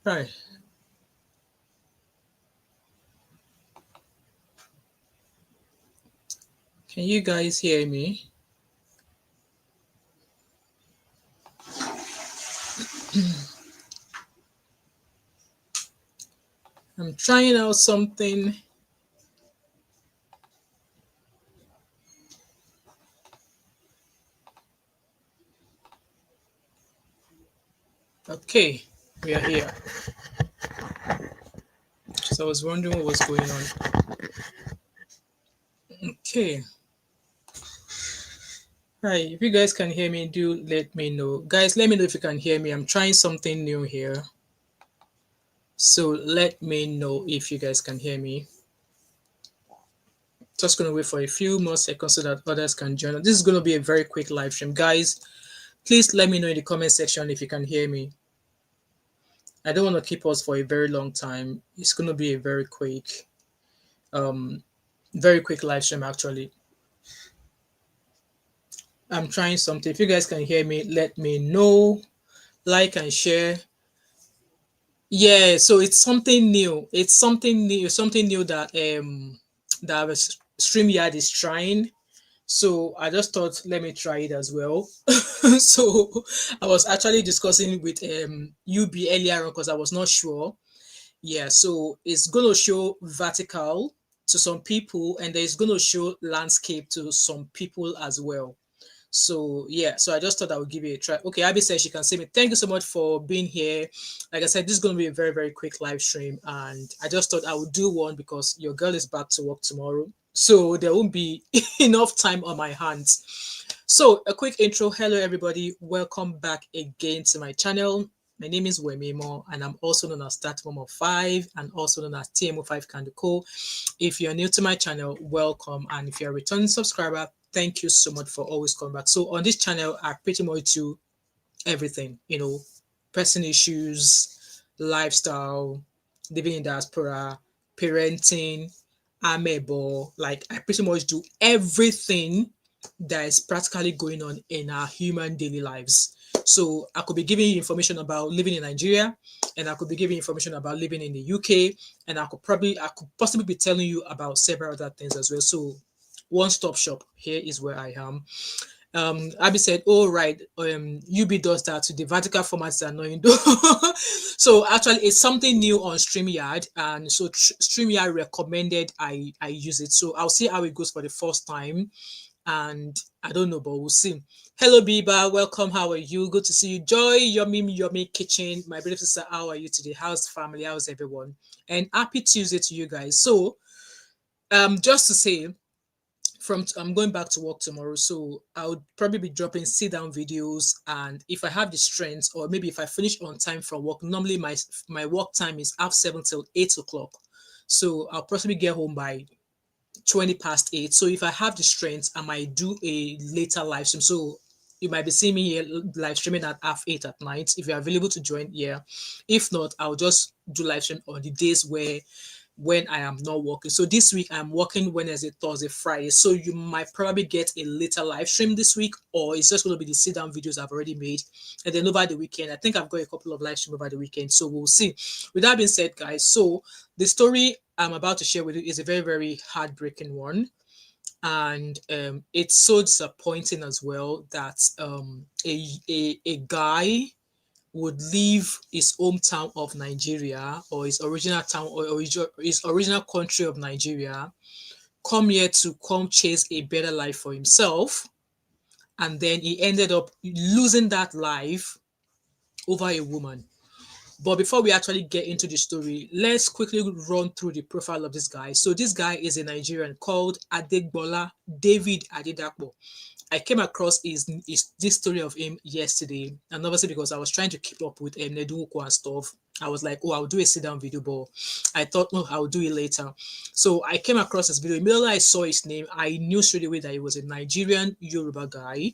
Right. Can you guys hear me? I'm trying out something. Okay, we are here. So I was wondering what was going on. Okay. Right. If you guys can hear me, do let me know. Guys, let me know if you can hear me. I'm trying something new here. So let me know if you guys can hear me. Just gonna wait for a few more seconds so that others can join. This is gonna be a very quick live stream. Guys, please let me know in the comment section if you can hear me. I don't want to keep us for a very long time. It's gonna be a um very quick live stream actually. I'm trying something. If you guys can hear me, let me know. Like and share. Yeah, so it's something new. It's something new that StreamYard is trying. So I just thought let me try it as well. So I was actually discussing with UB earlier on because I was not sure. Yeah, so it's gonna show vertical to some people and then it's gonna show landscape to some people as well. So yeah, so I just thought I would give you a try. Okay, Abby says she can see me. Thank you so much for being here. Like I said, this is going to be a very, very quick live stream, and I just thought I would do one because your girl is back to work tomorrow, so there won't be enough time on my hands. So a quick intro. Hello, everybody. Welcome back again to my channel. My name is Wemimo, and I'm also known as That Mom of Five, and also known as TMO5 Kanduko. If you're new to my channel, welcome. And if you're a returning subscriber, thank you so much for always coming back. So on this channel, I pretty much do everything, person issues, lifestyle, living in diaspora, parenting, amebo. Like I pretty much do everything that is practically going on in our human daily lives. So I could be giving you information about living in Nigeria, and I could be giving information about living in the UK, and I could possibly be telling you about several other things as well. So one stop shop here is where I am. Abby said, "Oh right, UB does that to the vertical format is annoying." So actually, it's something new on Streamyard, and so Streamyard recommended I use it. So I'll see how it goes for the first time, and I don't know, but we'll see. Hello, Biba, welcome. How are you? Good to see you. Joy, yummy kitchen. My beautiful sister, how are you today? How's family? How's everyone? And happy Tuesday to you guys. So, just to say I'm going back to work tomorrow, so I would probably be dropping sit down videos, and if I have the strength, or maybe if I finish on time from work, normally my work time is half 7 till 8 o'clock, so I'll possibly get home by 20 past 8. So if I have the strength, I might do a later live stream. So you might be seeing me here live streaming at half 8 at night if you're available to join here. If not, I'll just do live stream on the days when I am not working. So this week I'm working Wednesday, Thursday, Friday. So you might probably get a later live stream this week, or it's just going to be the sit down videos I've already made. And then over the weekend, I think I've got a couple of live streams over the weekend. So we'll see. With that being said, guys, so the story I'm about to share with you is a very, very heartbreaking one. And it's so disappointing as well that a guy would leave his hometown of Nigeria, or his original town, or his original country of Nigeria, come here to come chase a better life for himself, and then he ended up losing that life over a woman. But before we actually get into the story, let's quickly run through the profile of this guy. So this guy is a Nigerian called Adegbola David Adedapo. I came across this story of him yesterday, and obviously because I was trying to keep up with Neduko and stuff, I was like, oh, I'll do a sit down video, but I thought, no, I'll do it later. So I came across this video. Immediately I saw his name, I knew straight away that he was a Nigerian Yoruba guy,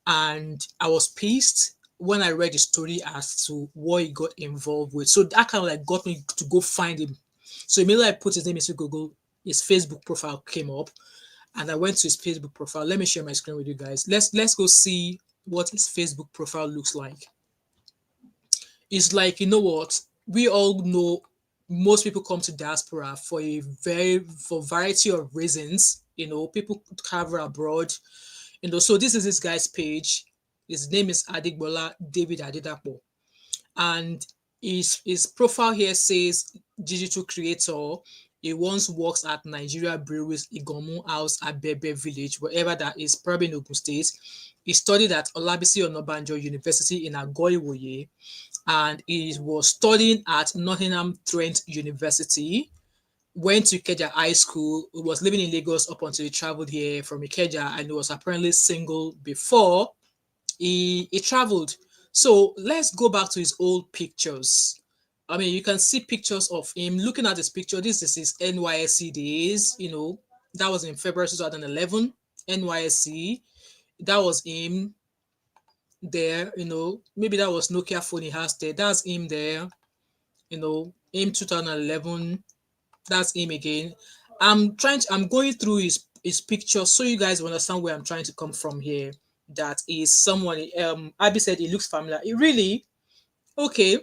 and I was pissed when I read the story as to what he got involved with. So that kind of like got me to go find him. So immediately I put his name into Google, his Facebook profile came up, and I went to his Facebook profile. Let me share my screen with you guys. Let's go see what his Facebook profile looks like. It's like, you know what? we all know most people come to diaspora for for variety of reasons. People travel abroad. So this is this guy's page. His name is Adegbola David Adedapo, and his profile here says digital creator. He once works at Nigeria Breweries Igomu House at Bebe Village, wherever that is, probably in Ogun State. He studied at Olabisi Onabanjo University in Agoiwoye, and he was studying at Nottingham Trent University. Went to Ikeja High School. He was living in Lagos up until he traveled here from Ikeja, and he was apparently single before he traveled. So let's go back to his old pictures. I mean, you can see pictures of him. Looking at this picture, this is his NYSC days. That was in February 2011. NYSC, that was him there. Maybe that was Nokia phone he has there. That's him there. Him 2011. That's him again. I'm going through his picture so you guys will understand where I'm trying to come from here. That is someone. Abby said he looks familiar. It really okay.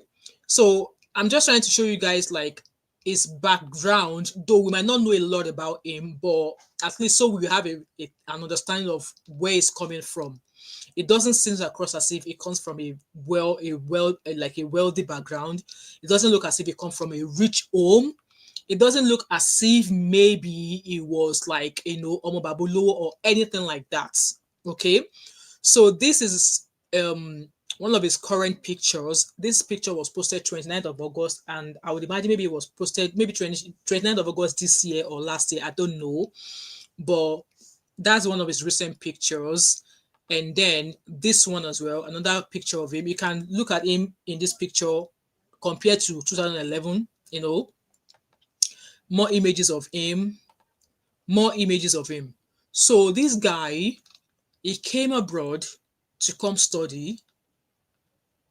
So I'm just trying to show you guys like his background, though we might not know a lot about him, but at least so we have an understanding of where he's coming from. It doesn't seem across as if it comes from like a wealthy background. It doesn't look as if it comes from a rich home. It doesn't look as if maybe it was like Omobabulo or anything like that. Okay, so this is one of his current pictures. This picture was posted 29th of August, and I would imagine maybe it was posted maybe 29th of August this year or last year. I don't know, but that's one of his recent pictures. And then this one as well, another picture of him. You can look at him in this picture compared to 2011. More images of him, more images of him. So this guy, he came abroad to come study,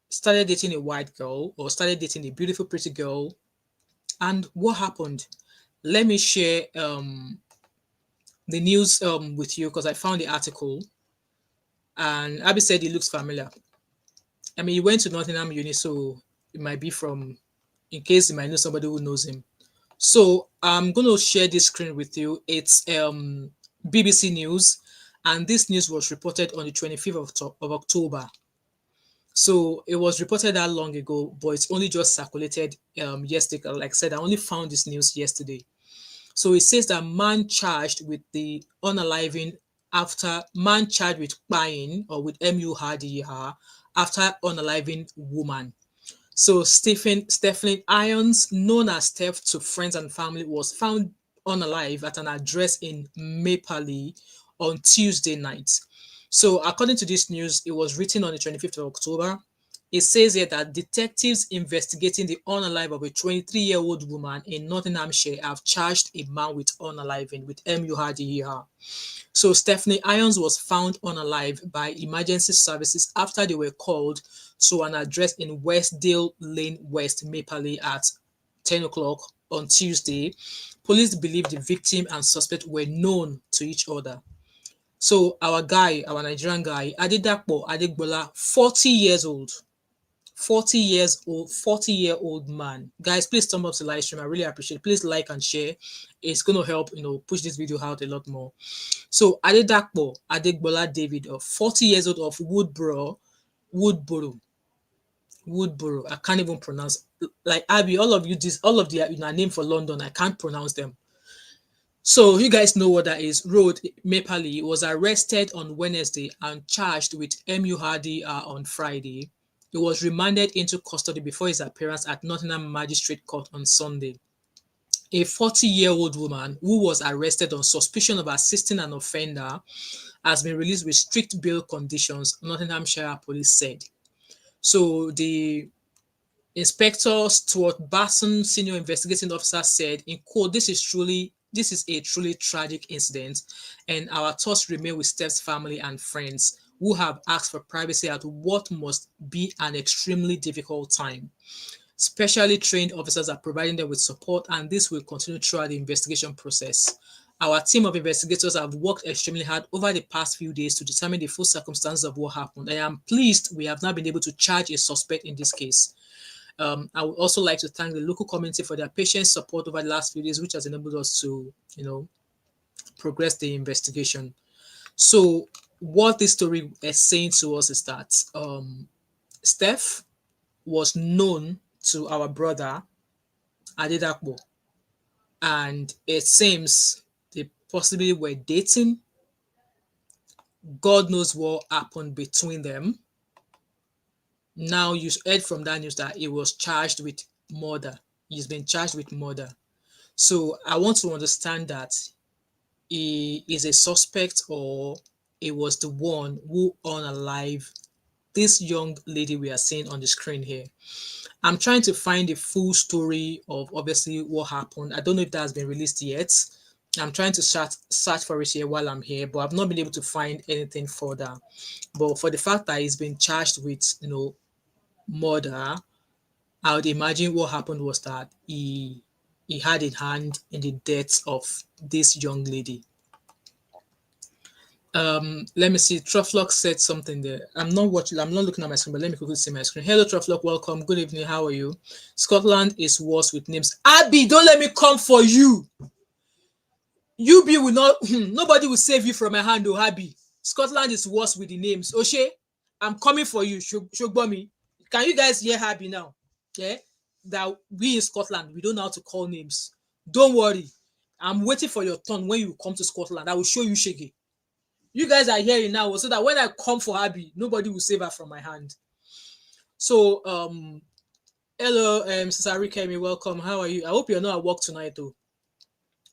started dating a white girl, or started dating a beautiful, pretty girl. And what happened? Let me share the news with you because I found the article. And Abby said it looks familiar. I mean, he went to Nottingham Uni, so it might be from, in case you might know somebody who knows him. So I'm going to share this screen with you. It's BBC News, and this news was reported on the 25th of October. So it was reported that long ago, but it's only just circulated yesterday. Like I said, I only found this news yesterday. So it says that man charged with the unaliving after man charged with buying or with MUHDR after unaliving woman. So Stephen Irons, known as Steph to friends and family, was found unalive at an address in Mapali on Tuesday night. So according to this news, it was written on the 25th of October. It says here that detectives investigating the unalive of a 23-year-old woman in Nottinghamshire have charged a man with unaliving with MUHDR. So Stephanie Irons was found unalive by emergency services after they were called to an address in Westdale Lane West, Mapali at 10 o'clock on Tuesday. Police believe the victim and suspect were known to each other. So our Nigerian guy, Adedapo Adegbola, 40 years old. 40-year-old man. Guys, please thumb up the live stream. I really appreciate it. Please like and share. It's going to help, push this video out a lot more. So Adegbola David, 40 years old, of Woodborough. I can't even pronounce. Like Abby, all of the name for London, I can't pronounce them. So you guys know what that is. Road Mapali was arrested on Wednesday and charged with MUHDR on Friday. He was remanded into custody before his appearance at Nottingham Magistrate Court on Sunday. A 40-year-old woman who was arrested on suspicion of assisting an offender has been released with strict bail conditions, Nottinghamshire Police said. So the Inspector Stuart Basson, senior investigating officer, said, in quote, this is a truly tragic incident, and our thoughts remain with Steph's family and friends who have asked for privacy at what must be an extremely difficult time. Specially trained officers are providing them with support, and this will continue throughout the investigation process. Our team of investigators have worked extremely hard over the past few days to determine the full circumstances of what happened. I am pleased we have now been able to charge a suspect in this case. I would also like to thank the local community for their patient support over the last few days, which has enabled us to, progress the investigation. So, what this story is saying to us is that Steph was known to our brother Adedapo, and it seems they possibly were dating. God knows what happened between them. Now you heard from that news that he was charged with murder. He's been charged with murder. So I want to understand that he is a suspect or he was the one who unalive this young lady we are seeing on the screen here. I'm trying to find the full story of obviously what happened. I don't know if that has been released yet. I'm trying to search for it here while I'm here, but I've not been able to find anything further. But for the fact that he's been charged with, murder, I would imagine what happened was that he had a hand in the death of this young lady. Let me see. Trufflock said something there. I'm not looking at my screen, but let me quickly see my screen. Hello, Trufflock. Welcome. Good evening. How are you? Scotland is worse with names. Abby, don't let me come for you. You be will not. Nobody will save you from my hand, oh Abby. Scotland is worse with the names. Oshe, I'm coming for you. Shogbomi. Can you guys hear Abby now? Yeah, that we in Scotland we don't know how to call names. Don't worry. I'm waiting for your turn when you come to Scotland. I will show you Shege. You guys are hearing now, so that when I come for Abby, nobody will save her from my hand. So, hello, Cesare Kemi, welcome. How are you? I hope you're not at work tonight, though.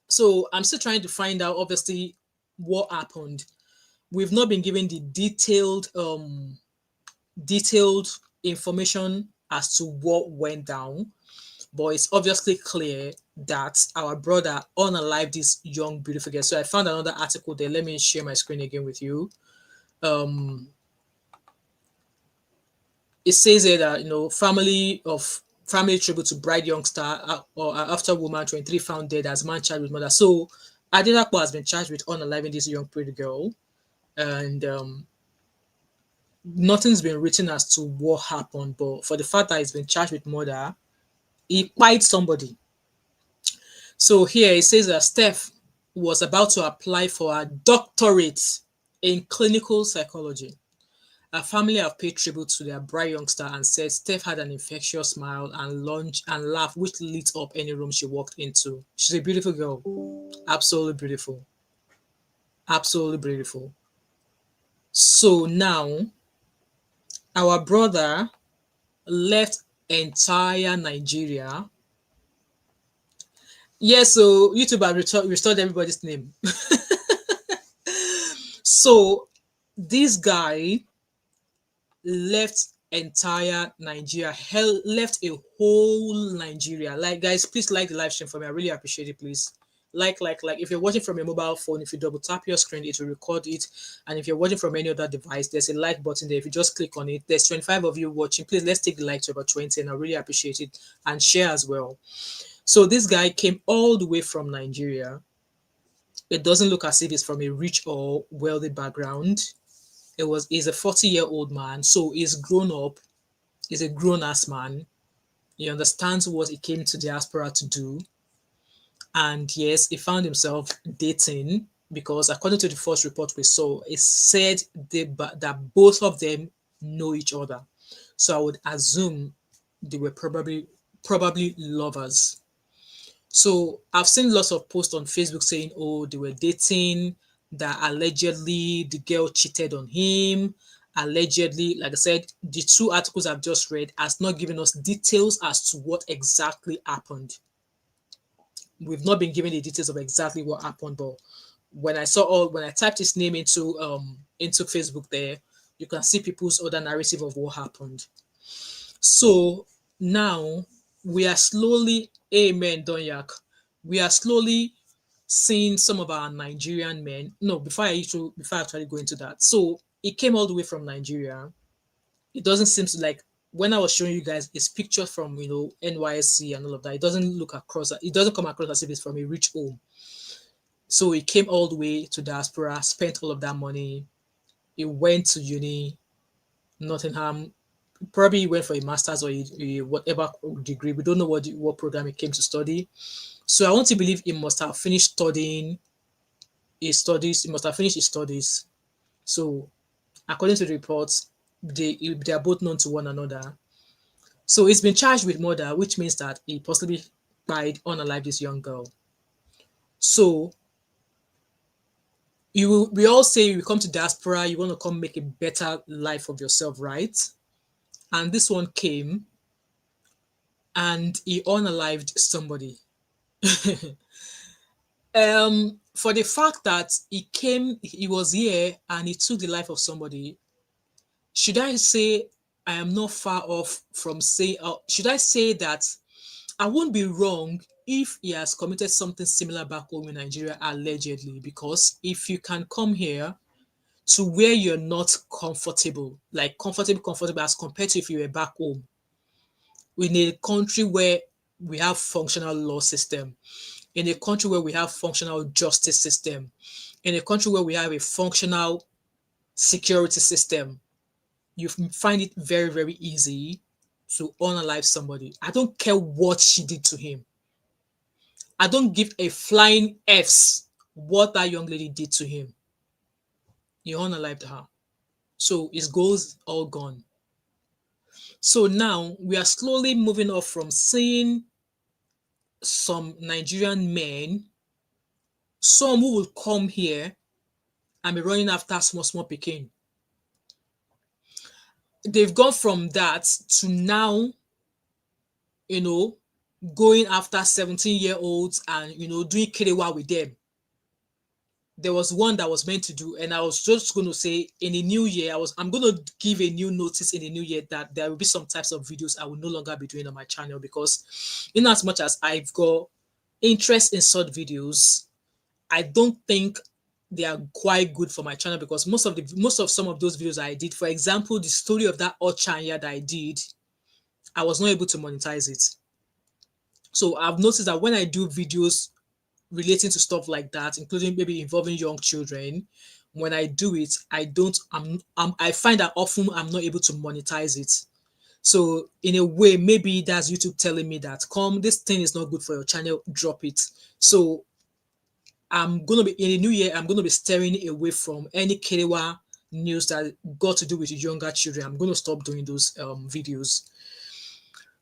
So, I'm still trying to find out, obviously, what happened. We've not been given the detailed information as to what went down, but it's obviously clear that our brother unalived this young beautiful girl. So I found another article there. Let me share my screen again with you. It says here that family tribute to bride youngster or after woman 23 found dead as man charged with murder. So Adedapo has been charged with unaliving this young pretty girl, and nothing's been written as to what happened. But for the fact that he's been charged with murder, he fired somebody. So here it says that Steph was about to apply for a doctorate in clinical psychology. Her family have paid tribute to their bright youngster and said Steph had an infectious smile and lunch and laugh which lit up any room she walked into. She's a beautiful girl. Absolutely beautiful. Absolutely beautiful. So now our brother left entire Nigeria. Yes, so YouTube has restored everybody's name. So this guy left entire Nigeria, left a whole Nigeria. Like, guys, please like the live stream for me. I really appreciate it, please. Like. If you're watching from a mobile phone, if you double tap your screen, it will record it. And if you're watching from any other device, there's a like button there. If you just click on it, there's 25 of you watching. Please, let's take the like to about 20, and I really appreciate it. And share as well. So this guy came all the way from Nigeria. It doesn't look as if he's from a rich or wealthy background. He's a 40-year-old man, so he's grown up. He's a grown-ass man. He understands what he came to Diaspora to do. And yes, he found himself dating because according to the first report we saw, it said that both of them know each other. So I would assume they were probably lovers. So I've seen lots of posts on Facebook saying, oh, they were dating, that allegedly the girl cheated on him. Allegedly, like I said, the two articles I've just read has not given us details as to what exactly happened. We've not been given the details of exactly what happened, but when I typed his name into Facebook there, you can see people's other narrative of what happened. So now we are slowly, amen, Donyak. We are slowly seeing some of our Nigerian men. No, before I actually go into that. So it came all the way from Nigeria. It doesn't seem to like when I was showing you guys his picture from NYSC and all of that, it doesn't come across as if it's from a rich home. So he came all the way to Diaspora, spent all of that money. He went to uni, Nottingham, Probably he went for a master's or a whatever degree. We don't know what program he came to study. So I want to believe he must have finished studying his studies. He must have finished his studies. So according to the reports, they are both known to one another. So he's been charged with murder, which means that he possibly died unalive this young girl. So we all say you come to diaspora, you want to come make a better life of yourself, right? And this one came and he unalived somebody. For the fact that he was here and he took the life of somebody, should I say I am not far off from saying, should I say that I won't be wrong if he has committed something similar back home in Nigeria, allegedly? Because if you can come here to where you're not comfortable, like comfortable as compared to if you were back home, in a country where we have functional law system, in a country where we have functional justice system, in a country where we have a functional security system, you find it very, very easy to unalive somebody. I don't care what she did to him. I don't give a flying F's what that young lady did to him. He unalived her. So his goals all gone. So now we are slowly moving off from seeing some Nigerian men, some who will come here and be running after small picking. They've gone from that to now, you know, going after 17-year-olds and, doing kerewa with them. There was one that was meant to do, and I was just going to say in the new year, I'm going to give a new notice in the new year that there will be some types of videos I will no longer be doing on my channel, because in as much as I've got interest in short videos, I don't think they are quite good for my channel, because most of some of those videos I did, for example, the story of that Ochanya that I did, I was not able to monetize it. So I've noticed that when I do videos relating to stuff like that, including maybe involving young children, when I do it, I find that often I'm not able to monetize it. So in a way, maybe that's YouTube telling me that, come, this thing is not good for your channel, drop it. So I'm going to be, in the new year, I'm going to be steering away from any Kerewa news that got to do with younger children. I'm going to stop doing those videos.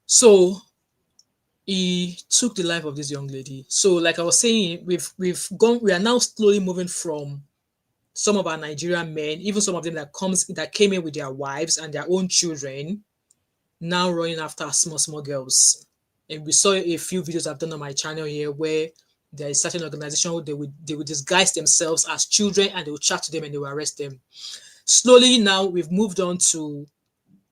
So he took the life of this young lady. So like I was saying, we are now slowly moving from some of our Nigerian men, even some of them that came in with their wives and their own children, now running after small girls. And we saw a few videos I've done on my channel here where there is certain organization where they would disguise themselves as children and they will chat to them and they will arrest them. Slowly now we've moved on to,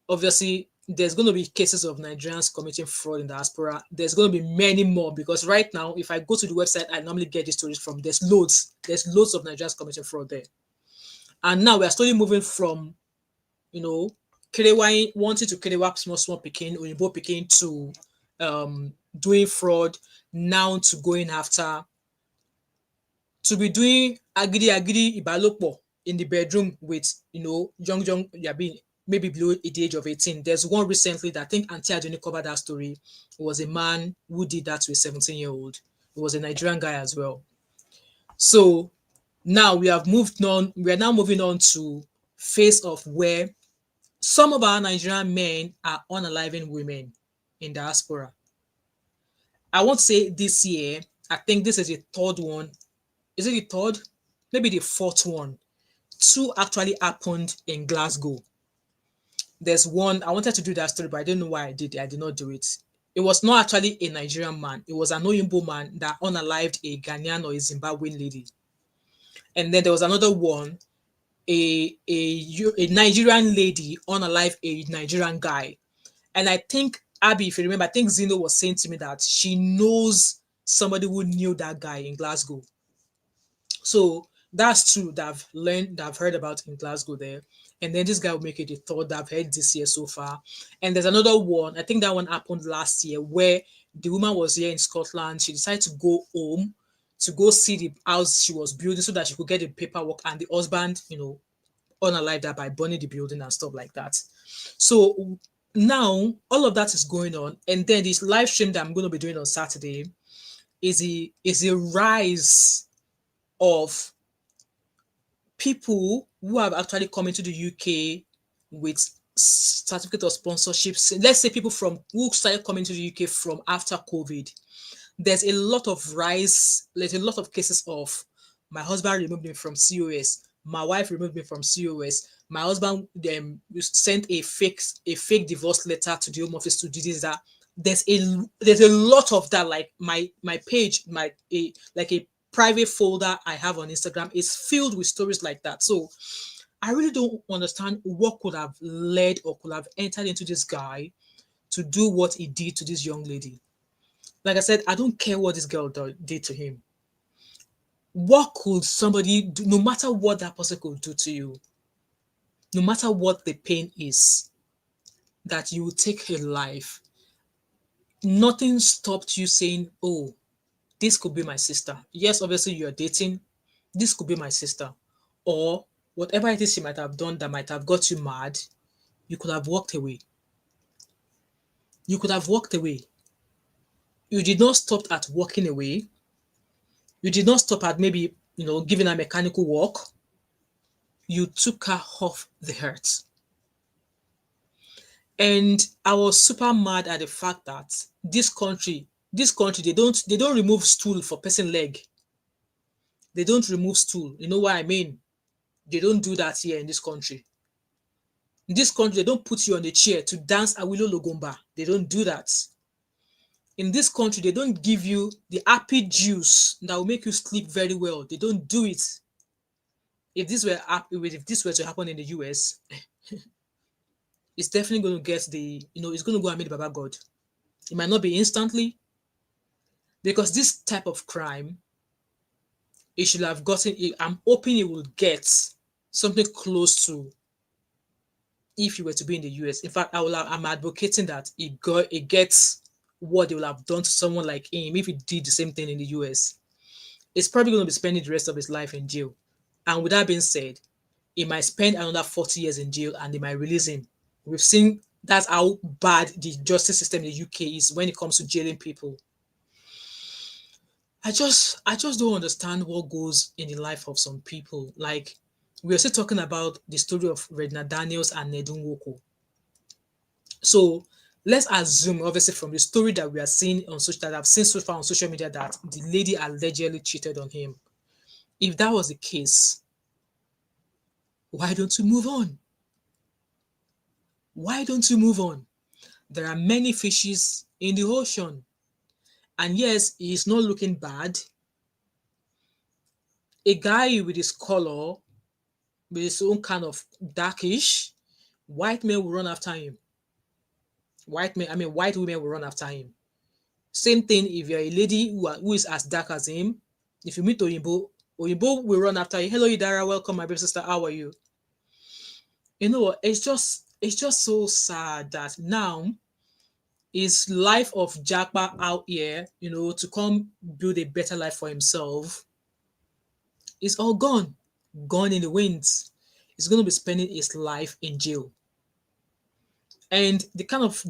obviously, there's going to be cases of Nigerians committing fraud in the diaspora. There's going to be many more, because right now, if I go to the website, I normally get these stories from, there's loads of Nigerians committing fraud there. And now we are slowly moving from, Kerewa, wanting to Kerewa small picking, Oyinbo picking, to doing fraud, now to going after, to be doing agidi ibalopo in the bedroom with, young, Yabi, maybe below the age of 18. There's one recently that I think Auntie Adoni covered that story. It was a man who did that to a 17-year-old. It was a Nigerian guy as well. So now we are now moving on to phase of where some of our Nigerian men are unaliving women in diaspora. I won't say this year. I think this is the third one. Is it the third? Maybe the fourth one. Two actually happened in Glasgow. There's one, I wanted to do that story, but I don't know why I did not do it. It was not actually a Nigerian man. It was an Oyinbo man that unalived a Ghanaian or a Zimbabwean lady. And then there was another one, a Nigerian lady unalived a Nigerian guy. And I think, Abby, if you remember, I think Zeno was saying to me that she knows somebody who knew that guy in Glasgow. So that's true that I've heard about in Glasgow there. And then this guy will make it the third that I've heard this year so far. And there's another one, I think that one happened last year, where the woman was here in Scotland. She decided to go home to go see the house she was building so that she could get the paperwork, and the husband, unalived her by burning the building and stuff like that. So Now all of that is going on, and then this live stream that I'm going to be doing on Saturday is a rise of people who have actually come into the UK with certificate of sponsorships. Let's say people from who started coming to the UK from after COVID. There's a lot of rise, there's a lot of cases of my husband removed me from COS, my wife removed me from COS, my husband sent a fake divorce letter to the home office to do this, that. There's a lot of that. Like my page, like a private folder I have on Instagram is filled with stories like that. So I really don't understand what could have led or could have entered into this guy to do what he did to this young lady. Like I said, I don't care what this girl did to him. What could somebody do, no matter what that person could do to you, no matter what the pain is, that you will take her life? Nothing stopped you saying, oh, this could be my sister. Yes, obviously you're dating. This could be my sister. Or whatever it is she might have done that might have got you mad, you could have walked away. You could have walked away. You did not stop at walking away. You did not stop at maybe, giving a mechanical walk. You took her off the earth. And I was super mad at the fact that this country, they don't remove stool for person leg. They don't remove stool. You know what I mean? They don't do that here in this country. In this country, they don't put you on a chair to dance Awilo Logomba. They don't do that. In this country, they don't give you the happy juice that will make you sleep very well. They don't do it. If this were to happen in the US, it's definitely going to get it's going to go and meet Baba God. It might not be instantly, because this type of crime, it should have gotten, I'm hoping it will get something close to if you were to be in the US. In fact, I'm advocating that it gets what they will have done to someone like him if he did the same thing in the US. It's probably going to be spending the rest of his life in jail. And with that being said, he might spend another 40 years in jail and they might release him. We've seen that's how bad the justice system in the UK is when it comes to jailing people. I just don't understand what goes in the life of some people. Like, we're still talking about the story of Redna Daniels and Nedun Woko. So let's assume, obviously, from the story that we are seeing that I've seen so far on social media, that the lady allegedly cheated on him. If that was the case, why don't you move on? Why don't you move on? There are many fishes in the ocean. And yes, he's not looking bad. A guy with his color, with his own kind of darkish, white men will run after him. White women will run after him. Same thing if you're a lady who is as dark as him. If you meet Oyinbo will run after you. Hello, Idara, welcome, my baby sister. How are you? It's just so sad that now his life of Japa out here, to come build a better life for himself, is all gone in the winds. He's going to be spending his life in jail. And the kind of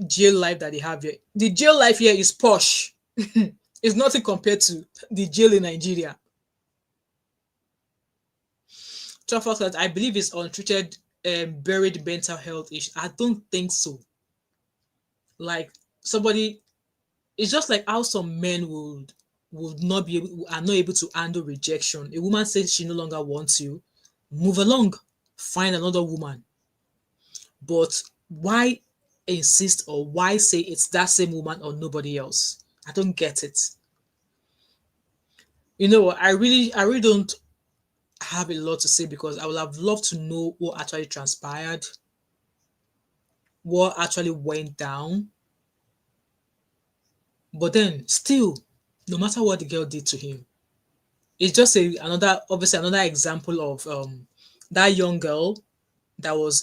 jail life that they have here, the jail life here is posh. It's nothing compared to the jail in Nigeria. Traffic, I believe, is untreated, buried mental health issue. I don't think so. Like, somebody, it's just like how some men would not be able, are not able to handle rejection. A woman says she no longer wants you, move along, find another woman. But why insist, or why say it's that same woman or nobody else? I don't get it. I really don't have a lot to say, because I would have loved to know what actually transpired, what actually went down. But then still, no matter what the girl did to him, it's just another example of that young girl that was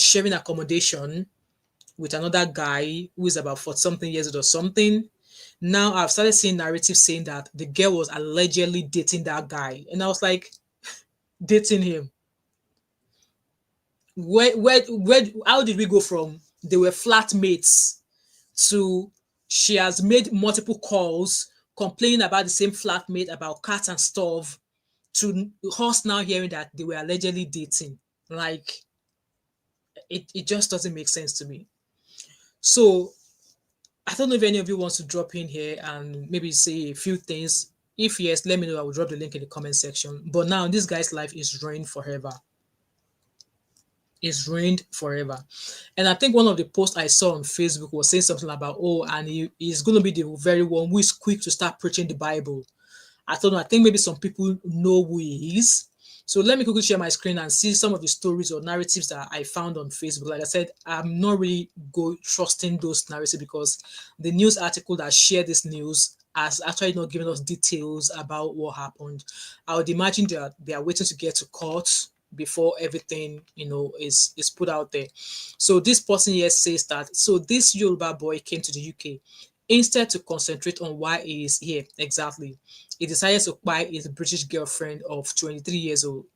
sharing accommodation with another guy who is about 40 something years old or something. Now I've started seeing narratives saying that the girl was allegedly dating that guy, and I was like, dating him? Where how did we go from They were flatmates. To She has made multiple calls complaining about the same flatmate about cats and stuff, to us now hearing that they were allegedly dating. Like, it just doesn't make sense to me. So I don't know if any of you wants to drop in here and maybe say a few things. If yes, let me know. I will drop the link in the comment section. But now this guy's life is ruined forever. Is ruined forever. And I think one of the posts I saw on Facebook was saying something about, oh, and he's going to be the very one who is quick to start preaching the Bible. I don't know. I think maybe some people know who he is. So let me quickly share my screen and see some of the stories or narratives that I found on Facebook. Like I said, I'm not really trusting those narratives because the news article that shared this news has actually not given us details about what happened. I would imagine they are waiting to get to court before everything is put out there. So this person here says that, so this Yoruba boy came to the UK instead to concentrate on why he is here exactly. He decided to buy his British girlfriend of 23 years old.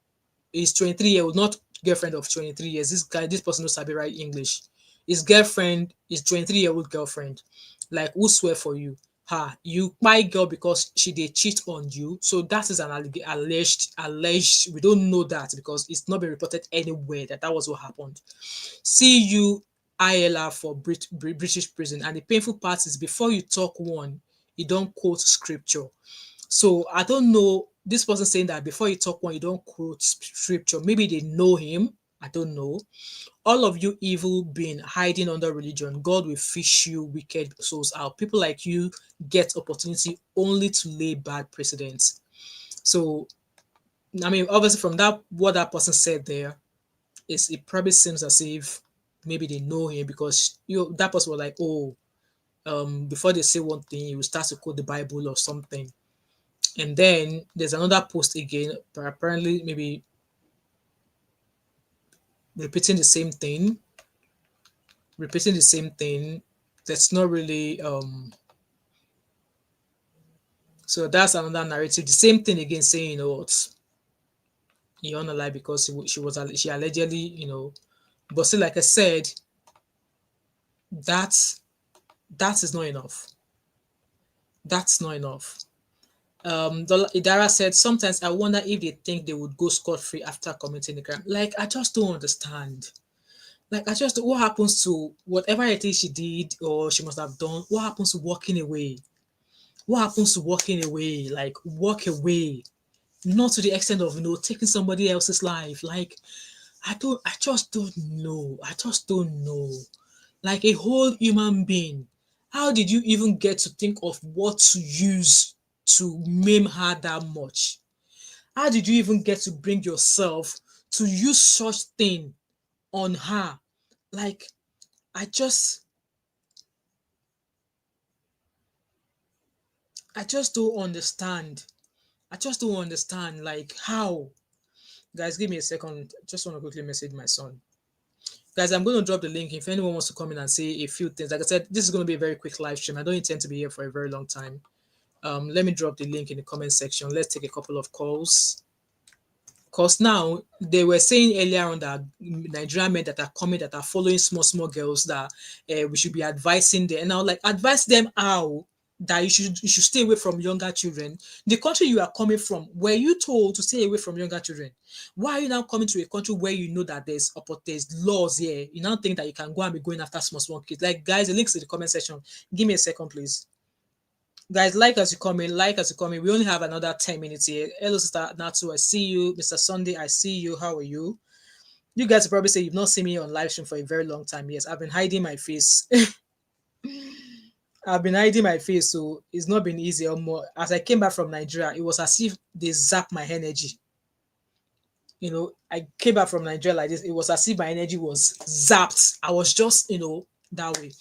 He's 23-year-old, not girlfriend of 23 years. This person knows Sabi right English. His girlfriend is 23-year-old girlfriend. Like, who swear for you? Ha, you my girl because she did cheat on you. So that is an alleged. We don't know that because it's not been reported anywhere that was what happened. See you ILR for British prison. And the painful part is before you talk one, you don't quote scripture. So I don't know. This person saying that before you talk one, you don't quote scripture. Maybe they know him. I don't know. All of you evil being hiding under religion, God will fish you wicked souls out. People like you get opportunity only to lay bad precedents. So, I mean, obviously from that, what that person said there, it probably seems as if maybe they know him because that person was like, oh, before they say one thing, you will start to quote the Bible or something. And then there's another post again, but apparently maybe repeating the same thing, That's not really so that's another narrative. The same thing again, saying, what, you wanna lie because she allegedly, but still, like I said, that's that is not enough. That's not enough. Idara said, sometimes I wonder if they think they would go scot-free after committing the crime. Like, I just don't understand. Like, what happens to whatever it is she did or she must have done? What happens to walking away? What happens to walking away? Like, walk away, not to the extent of taking somebody else's life. Like, I just don't know. I just don't know. Like, a whole human being. How did you even get to think of what to use to maim her that much? How did you even get to bring yourself to use such thing on her? Like, I just I just don't understand. I just don't understand. Like, how? Guys, give me a second. Just want to quickly message my son. Guys, I'm going to drop the link if anyone wants to come in and say a few things. Like I said, this is going to be a very quick live stream. I don't intend to be here for a very long time. Let me drop the link in the comment section. Let's take a couple of calls. Because now they were saying earlier on that Nigerian men that are coming, that are following small girls, that we should be advising them. And I was like, advise them how? That you should stay away from younger children. The country you are coming from, were you told to stay away from younger children? Why are you now coming to a country where you know that there's laws here? You now think that you can go and be going after small kids? Like, guys, the links in the comment section. Give me a second, please. Guys, like as you come in. We only have another 10 minutes here. Hello, Sister Natu, I see you. Mr. Sunday, I see you. How are you? You guys probably say you've not seen me on live stream for a very long time. Yes, I've been hiding my face. I've been hiding my face, so it's not been easy. Or more. As I came back from Nigeria, it was as if they zapped my energy. I came back from Nigeria like this. It was as if my energy was zapped. I was just, that way.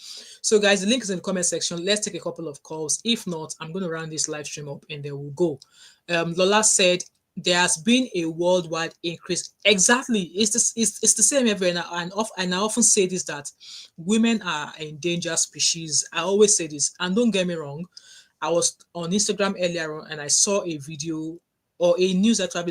So, guys, the link is in the comment section. Let's take a couple of calls. If not, I'm going to round this live stream up and then we'll go. Lola said, there has been a worldwide increase. Exactly. It's the same everywhere. And I often say this, that women are an endangered species. I always say this. And don't get me wrong. I was on Instagram earlier on and I saw a video or a news that I've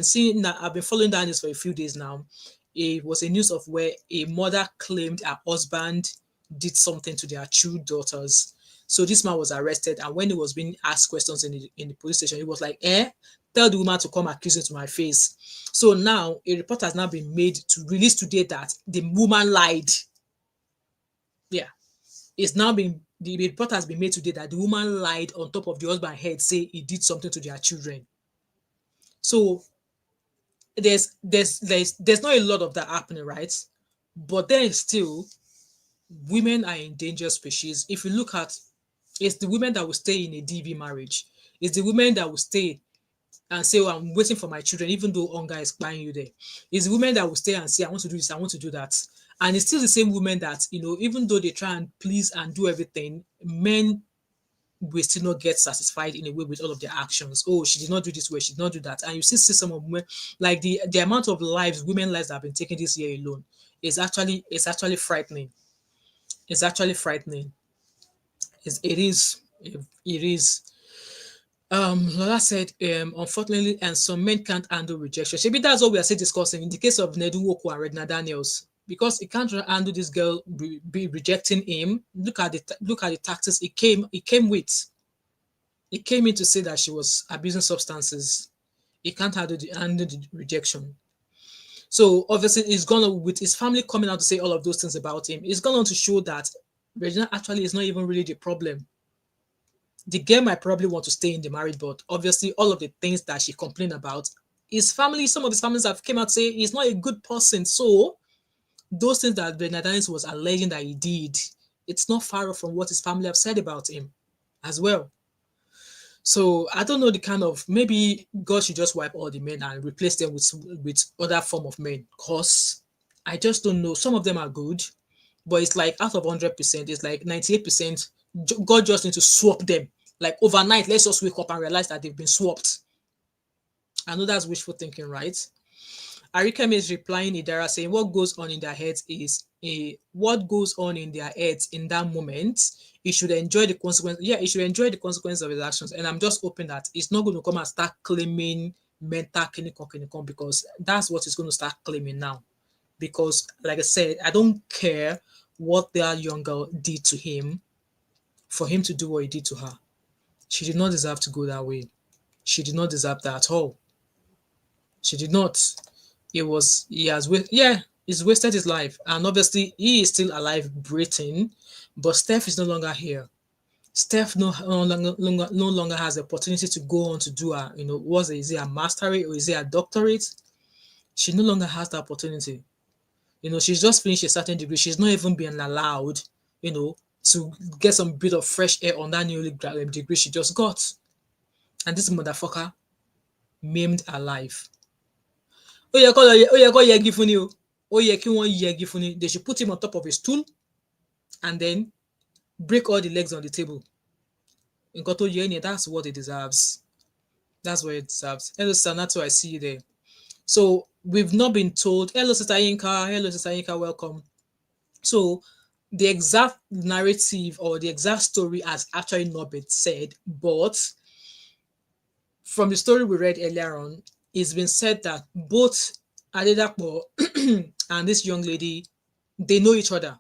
been following down this for a few days now. It was a news of where a mother claimed her husband did something to their two daughters. So this man was arrested, and when he was being asked questions in the police station, he was like, tell the woman to come accuse me to my face. So now a report has now been made to release today that the woman lied. Yeah. It's now been the report has been made today that the woman lied on top of the husband's head, say he did something to their children. So there's not a lot of that happening, right? But then still, women are endangered species. If you look at, it's the women that will stay in a DV marriage. It's the women that will stay and say, oh, I'm waiting for my children, even though hunger is buying you there. It's the women that will stay and say, I want to do this, I want to do that. And it's still the same women that, even though they try and please and do everything, men will still not get satisfied in a way with all of their actions. Oh, she did not do this way, she did not do that. And you see some of women, like the amount of women lives that have been taken this year alone is actually frightening. It's actually frightening. It is. It is. Lola said, unfortunately, and some men can't handle rejection. Maybe that's what we are still discussing in the case of Nedu Woko and Redna Daniels, because he can't handle this girl be rejecting him. Look at the tactics he came with. He came in to say that she was abusing substances. He can't handle the rejection. So obviously, he's gonna, with his family coming out to say all of those things about him, it's gone on to show that Regina actually is not even really the problem. The girl might probably want to stay in the marriage, but obviously all of the things that she complained about, his family, some of his families have came out to say he's not a good person. So those things that Bernadette was alleging that he did, it's not far off from what his family have said about him as well. So I don't know, the kind of, maybe God should just wipe all the men and replace them with other form of men, because I just don't know. Some of them are good, but it's like out of 100%, it's like 98%. God just need to swap them. Like overnight, let's just wake up and realize that they've been swapped. I know that's wishful thinking, right? Arikem is replying Idara saying what goes on in their heads is what goes on in their heads in that moment. He should enjoy the consequence. Yeah, he should enjoy the consequence of his actions. And I'm just hoping that it's not going to come and start claiming mental clinical, because that's what he's going to start claiming now. Because, like I said, I don't care what that young girl did to him for him to do what he did to her. She did not deserve to go that way. She did not deserve that at all. She did not. He's wasted his life. And obviously, he is still alive, breathing, but Steph is no longer here. Steph no longer has the opportunity to go on to do is it a masterate or is it a doctorate? She no longer has the opportunity. She's just finished a certain degree. She's not even being allowed, to get some bit of fresh air on that newly graduated degree she just got. And this motherfucker maimed her life. They should put him on top of a stool and then break all the legs on the table. That's what it deserves. That's what it deserves. Hello, Sanato, I see you there. So we've not been told. Hello, Sister Yinka. Hello, Sister Yinka. Welcome. So the exact narrative or the exact story has actually not been said, but from the story we read earlier on, it's been said that both Adedapo and this young lady, they know each other,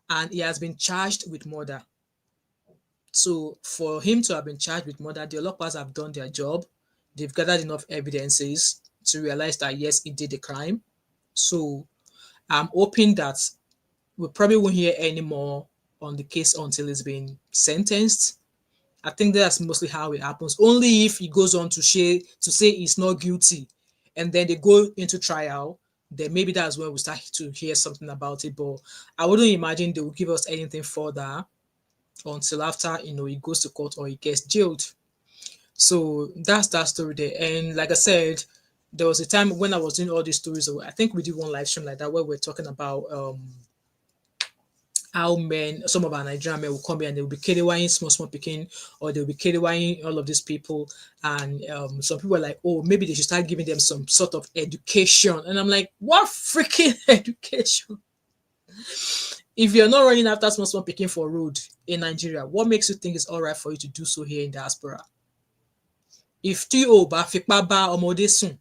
and he has been charged with murder. So for him to have been charged with murder, the Olopas have done their job. They've gathered enough evidences to realize that yes, he did the crime. So I'm hoping that we probably won't hear any more on the case until it's been sentenced. I think that's mostly how it happens. Only if he goes on to say he's not guilty, and then they go into trial, then maybe that's when we start to hear something about it. But I wouldn't imagine they will give us anything further until after he goes to court or he gets jailed. So that's that story there. And like I said, there was a time when I was doing all these stories. I think we did one live stream like that where we're talking about how some of our Nigerian men will come here and they will be KDYing small picking, or they'll be KDYing all of these people. And some people are like, oh, maybe they should start giving them some sort of education. And I'm like, what freaking education? If you're not running after small picking for road in Nigeria, what makes you think it's all right for you to do so here in diaspora? If tí o bá fipá bá ọmọdé sùn,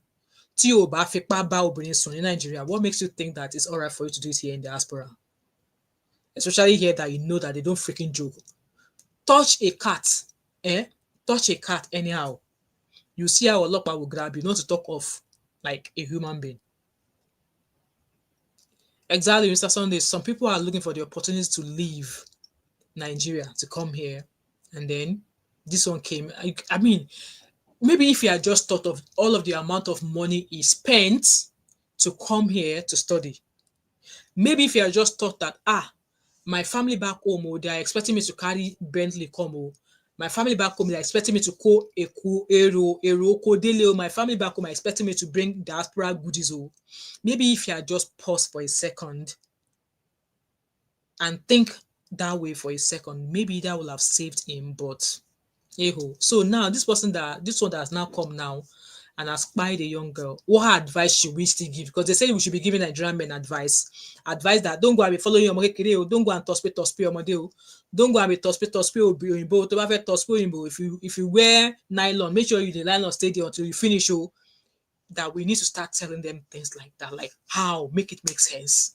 tí o bá fipá bá obìnrin sùn in Nigeria, what makes you think that it's all right for you to do it here in diaspora? especially here that you know that they don't freaking joke. Touch a cat, eh? Touch a cat anyhow. You see how a Olokpa will grab you, not to talk of like a human being. Exactly, Mr. Sunday. Some people are looking for the opportunity to leave Nigeria to come here, and then this one came. I mean, maybe if he had just thought of all of the amount of money he spent to come here to study, maybe if he had just thought that, my family back home, oh, they are expecting me to carry Bentley come, oh. My family back home, they're expecting me to co eku ero dele, oh. My family back home are expecting me to bring diaspora goodies, oh. Maybe if he had just paused for a second and think that way for a second, maybe that would have saved him. But so now this one that has now come now and has spied a young girl, what advice should we still give? Because they say we should be giving Nigerian men advice that don't go and be following your money, don't go and tospe your model, don't go and be tospe. If you wear nylon, make sure you the nylon stay there until you finish. That we need to start telling them things like that, like how make it make sense.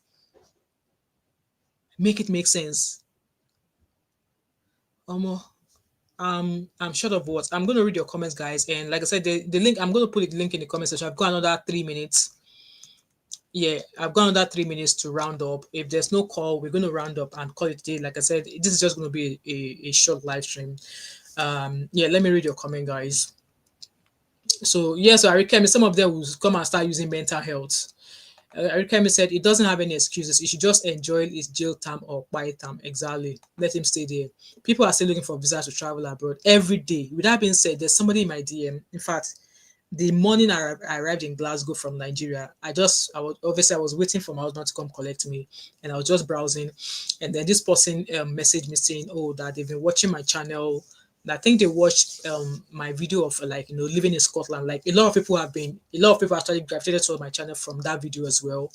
Make it make sense. I'm short of words. I'm going to read your comments, guys. And like I said, the link, I'm going to put the link in the comment section. I've got another 3 minutes. Yeah, I've got another 3 minutes to round up. If there's no call, we're going to round up and call it a day. Like I said, this is just going to be a short live stream. Yeah, let me read your comment, guys. So, yeah, so Arikemi, some of them will come and start using mental health. Arikemi said it doesn't have any excuses. He should just enjoy his jail time or quiet time. Exactly. Let him stay there. People are still looking for visas to travel abroad every day. With that being said, there's somebody in my DM. In fact, the morning I arrived in Glasgow from Nigeria, I was waiting for my husband to come collect me, and I was just browsing, and then this person messaged me saying, "Oh, that they've been watching my channel. I think they watched my video of living in Scotland. Like a lot of people actually gravitated towards my channel from that video as well,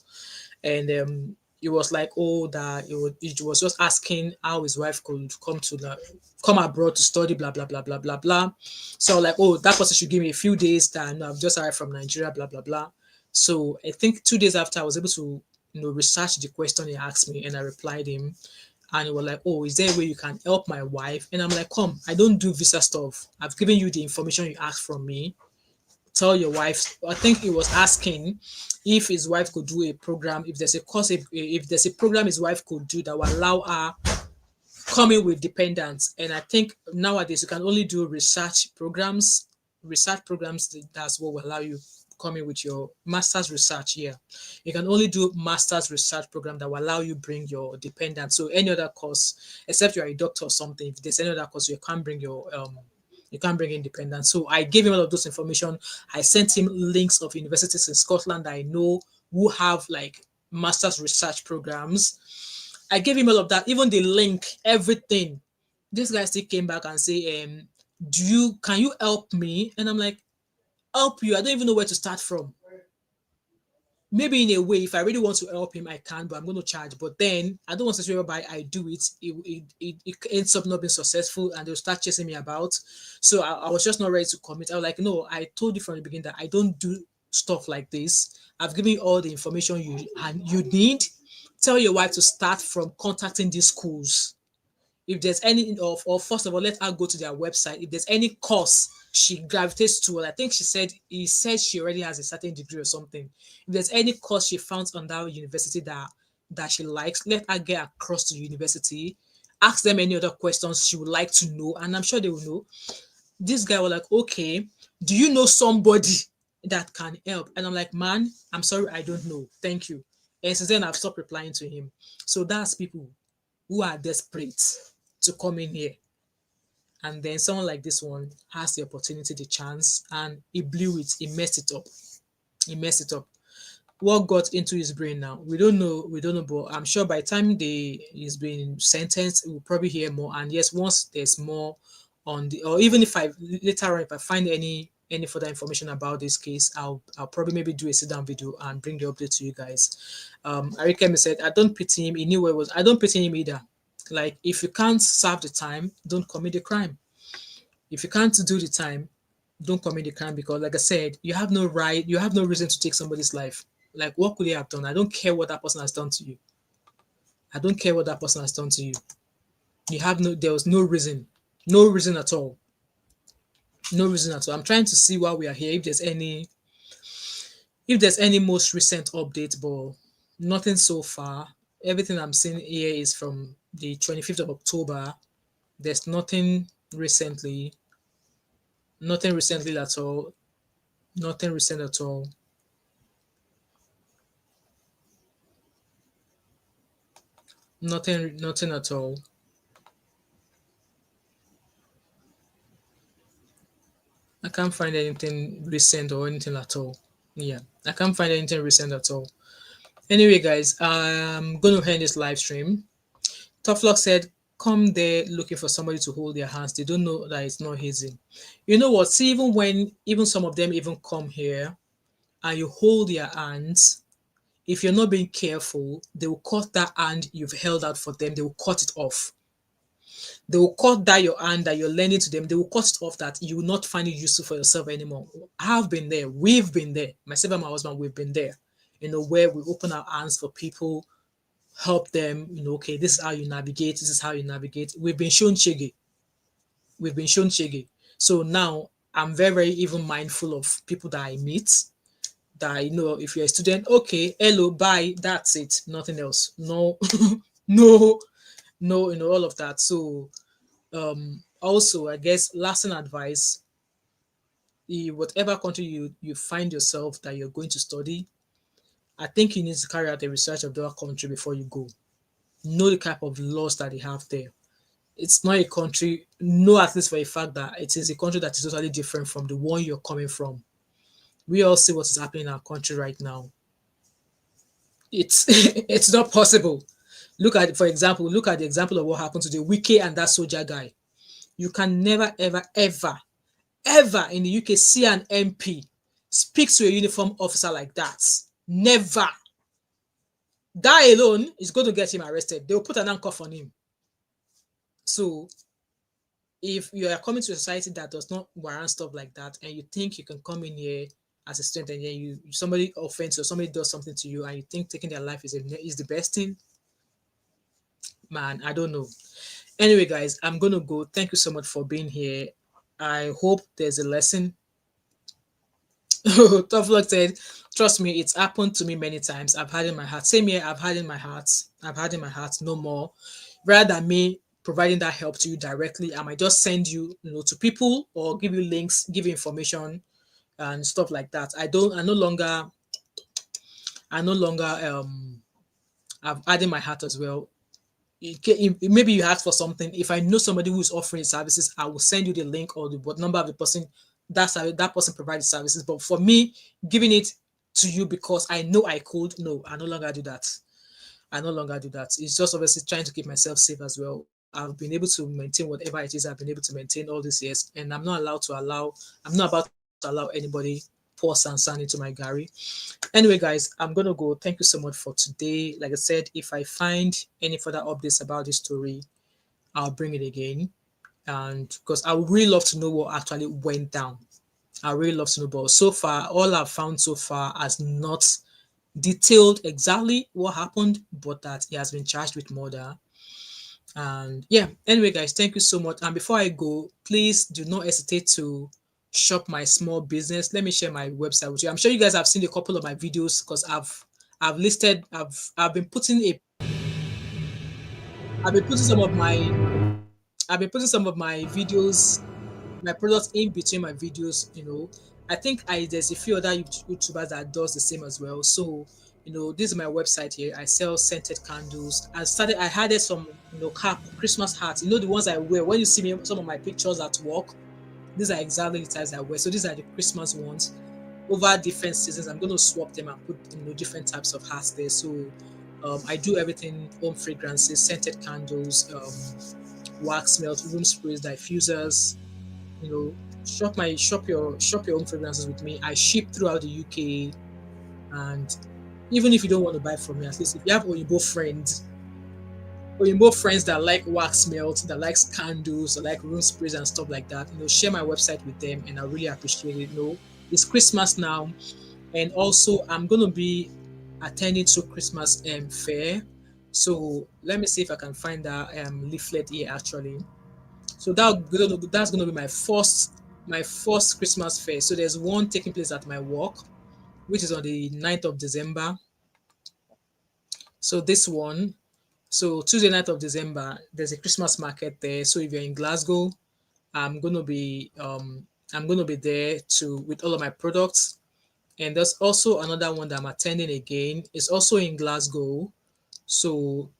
and it was like, that it was just asking how his wife could come abroad to study, blah blah blah blah blah blah. So like, that person should give me a few days that I've just arrived from Nigeria, blah blah blah. So I think 2 days after I was able to research the question he asked me, and I replied him, and he was like, is there a way you can help my wife? And I'm like, come, I don't do visa stuff. I've given you the information you asked from me. Tell your wife. I think he was asking if his wife could do a program, if there's a course, if there's a program his wife could do that will allow her coming with dependents. And I think nowadays you can only do research programs. That's what will allow you coming with your master's research here. You can only do master's research program that will allow you bring your dependents. So any other course, except you're a doctor or something, if there's any other course, you can't bring your you can't bring independence. So I gave him all of those information. I sent him links of universities in Scotland that I know who have like master's research programs. I gave him all of that, even the link, everything. This guy still came back and say, can you help me? And I'm like, help you? I don't even know where to start from. Maybe in a way, if I really want to help him, I can, but I'm going to charge. But then I don't want to say whereby I do it ends up not being successful, and they'll start chasing me about. So I was just not ready to commit. I was like, no, I told you from the beginning that I don't do stuff like this. I've given you all the information you need. Tell your wife to start from contacting these schools. If there's any or first of all, let her go to their website. If there's any course she gravitates to, I think he said she already has a certain degree or something. If there's any course she found on that university that she likes, let her get across to the university. Ask them any other questions she would like to know, and I'm sure they will know. This guy was like, okay, do you know somebody that can help? And I'm like, man, I'm sorry, I don't know. Thank you. And since then, I've stopped replying to him. So that's people who are desperate to come in here. And then someone like this one has the opportunity, the chance, and he blew it. He messed it up. What got into his brain now? We don't know, but I'm sure by the time he's been sentenced, we'll probably hear more. And yes, once there's more on or even if I later on, if I find any further information about this case, I'll probably maybe do a sit-down video and bring the update to you guys. Arikemi said, I don't pity him. He knew where it was. I don't pity him either. Like, if you can't serve the time, don't commit the crime. If you can't do the time, don't commit the crime, because like I said, you have no right, you have no reason to take somebody's life. Like, what could they have done? I don't care what that person has done to you. I don't care what that person has done to you. You have no, there was no reason, no reason at all, no reason at all. I'm trying to see why we are here. If there's any most recent update, but nothing so far. Everything I'm seeing here is from the 25th of October. There's recently, nothing recently at all, nothing recent at all. Nothing at all. I can't find anything recent or anything at all. Yeah, I can't find anything recent at all. Anyway, guys, I'm going to end this live stream. Tough Luck said, come there looking for somebody to hold their hands. They don't know that it's not easy. You know what? See, even when even some of them even come here and you hold their hands, if you're not being careful, they will cut that hand you've held out for them. They will cut it off. They will cut that your hand that you're lending to them. They will cut it off that you will not find it useful for yourself anymore. I've been there. We've been there. Myself and my husband, we've been there. You know, where we open our hands for people, help them. You know, okay, this is how you navigate. This is how you navigate. We've been shown shege. We've been shown shege. So now I'm very, very even mindful of people that I meet. That you know, if you're a student, okay, hello, bye, that's it, nothing else. No, no, no, you know, all of that. So also I guess lasting advice, whatever country you find yourself that you're going to study, I think you need to carry out the research of that country before you go. Know the type of laws that they have there. It's not a country, know at least for a fact that it is a country that is totally different from the one you're coming from. We all see what is happening in our country right now. It's it's not possible. Look at, for example, look at the example of what happened to the Wiki and that soldier guy. You can never, ever, ever, ever in the UK see an MP speak to a uniform officer like that. Never. That alone is going to get him arrested. They'll put an handcuff on him. So if you are coming to a society that does not warrant stuff like that, and you think you can come in here as a student, and then somebody offends or somebody does something to you, and you think taking their life is the best thing, man, I don't know. Anyway, guys, I'm gonna go. Thank you so much for being here. I hope there's a lesson. Tough Luck said, trust me, it's happened to me many times. I've had in my heart. Same here, I've had in my heart. I've had in my heart no more. Rather than me providing that help to you directly, I might just send you, you know, to people or give you links, give you information and stuff like that. I no longer I've added my heart as well. Maybe you ask for something. If I know somebody who's offering services, I will send you the link or the number of the person that person provides services. But for me, giving it to you because I know I could, no, I no longer do that. I no longer do that. It's just obviously trying to keep myself safe as well. I've been able to maintain whatever it is I've been able to maintain all these years, and I'm not about to allow anybody pour sand into my Gary. Anyway, guys, I'm gonna go. Thank you so much for today. Like I said, if I find any further updates about this story, I'll bring it again. And because I would really love to know what actually went down. I really love to know. But so far, all I've found so far has not detailed exactly what happened, but that he has been charged with murder. And yeah, anyway, guys, thank you so much. And before I go, please do not hesitate to shop my small business. Let me share my website with you. I'm sure you guys have seen a couple of my videos because I've been putting I've been putting some of my I've been putting some of my videos, my products in between my videos. You know, I think there's a few other YouTubers that does the same as well. So you know, this is my website here. I sell scented candles. I had some, you know, Christmas hats. You know, the ones I wear when you see me, some of my pictures at work. These are exactly the types I wear. So these are the Christmas ones. Over different seasons, I'm going to swap them and put, you know, different types of hats there. So I do everything: home fragrances, scented candles, wax melt, room sprays, diffusers. You know, shop your own fragrances with me. I ship throughout the UK, and even if you don't want to buy from me, at least if you have Oyinbo friends that like wax melt, that likes candles, that like room sprays and stuff like that, you know, share my website with them, and I really appreciate it. You know, it's Christmas now, and also I'm gonna be attending to Christmas fair. So let me see if I can find that leaflet here actually. So that's gonna be my first Christmas fair. So there's one taking place at my work, which is on the 9th of December. So this one, so Tuesday, 9th of December, there's a Christmas market there. So if you're in Glasgow, I'm gonna be um I'm gonna be there to with all of my products. And there's also another one that I'm attending again. It's also in Glasgow. So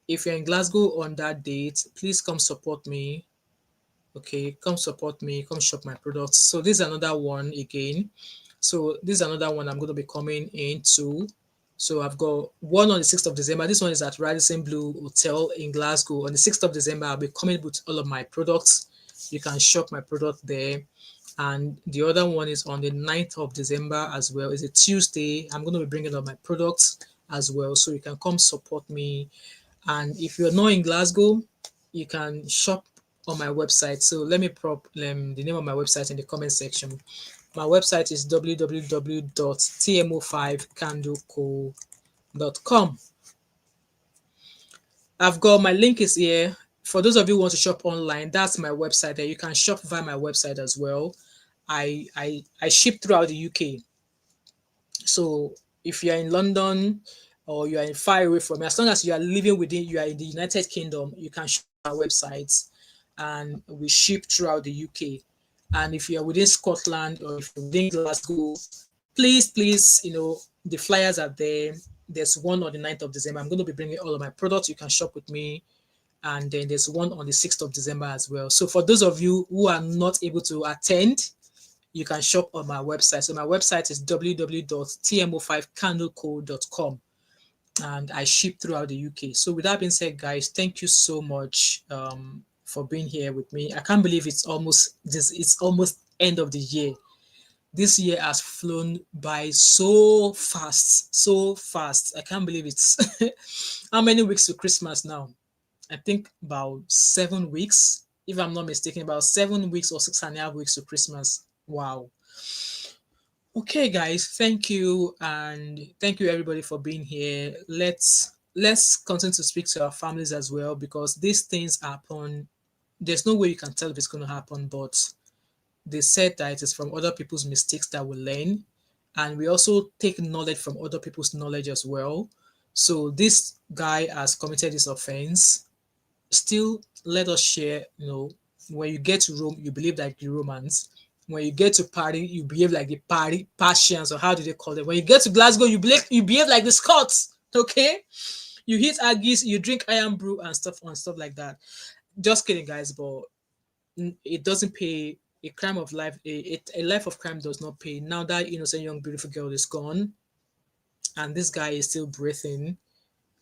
if you're in Glasgow on that date, please come support me. Okay, come support me, come shop my products. So this is another one again. So this is another one I'm going to be coming into. So I've got one on the 6th of December. This one is at Radisson Blue Hotel in Glasgow. On the 6th of December, I'll be coming with all of my products. You can shop my product there. And the other one is on the 9th of December as well. It's a Tuesday. I'm going to be bringing up my products as well. So you can come support me. And if you're not in Glasgow, you can shop on my website. So let me prop the name of my website in the comment section. My website is www.tmo5candleco.com. I've got my link is here. For those of you who want to shop online, that's my website there. You can shop via my website as well. I ship throughout the UK. So if you are in London or you are in far away from me, as long as you are living within, you are in the United Kingdom, you can shop our websites and we ship throughout the UK. And if you are within Scotland or if you're within Glasgow, please, the flyers are there. There's one on the 9th of December. I'm going to be bringing all of my products. You can shop with me. And then there's one on the 6th of December as well. So for those of you who are not able to attend, you can shop on my website. So my website is www.tmo5candleco.com and I ship throughout the UK. So with that being said, guys, thank you so much for being here with me. I can't believe it's almost end of the year. This year has flown by so fast, so fast. I can't believe it's how many weeks to Christmas now? I think about 7 weeks, if I'm not mistaken, about 7 weeks or 6.5 weeks to Christmas. Wow. Okay, guys, thank you, and thank you everybody for being here. Let's continue to speak to our families as well, because these things happen. There's no way you can tell if it's going to happen, but they said that it is from other people's mistakes that we learn, and we also take knowledge from other people's knowledge as well. So this guy has committed this offense. Still, let us share. When you get to Rome, you believe like the Romans. When you get to Paris, you behave like the Parisians, or how do they call it? When you get to Glasgow, you behave like the Scots. Okay, you hit Aggies, you drink iron brew and stuff like that. Just kidding, guys, but it doesn't pay. A crime of life, a life of crime does not pay. Now that innocent young beautiful girl is gone, and this guy is still breathing,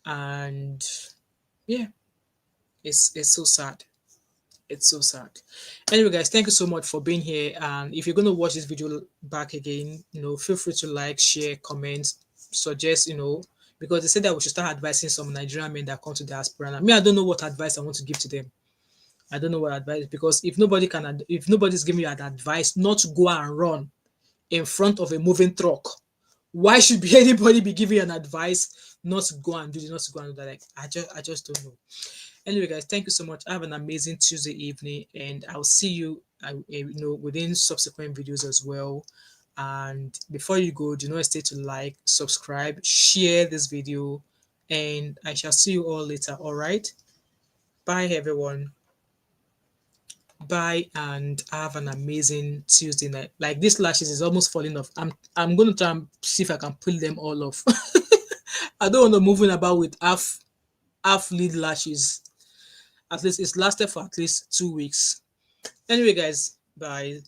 and yeah, it's so sad. It's so sad. Anyway, guys, thank you so much for being here. And if you're going to watch this video back again, feel free to like, share, comment, suggest, because they said that we should start advising some Nigerian men that come to diaspora. And I don't know what advice I want to give to them. I don't know what advice, because if nobody's giving you an advice not to go and run in front of a moving truck, why should be anybody be giving you an advice not to go and do this, not to go and do that? Like, I just don't know. Anyway, guys, thank you so much. Have an amazing Tuesday evening, and I'll see you within subsequent videos as well. And before you go, do not hesitate to like, subscribe, share this video, and I shall see you all later. All right, bye everyone. Bye, and have an amazing Tuesday night. Like, this lashes is almost falling off. I'm gonna try and see if I can pull them all off. I don't want to moving about with half lead lashes. At least it's lasted for at least 2 weeks. Anyway, guys, bye.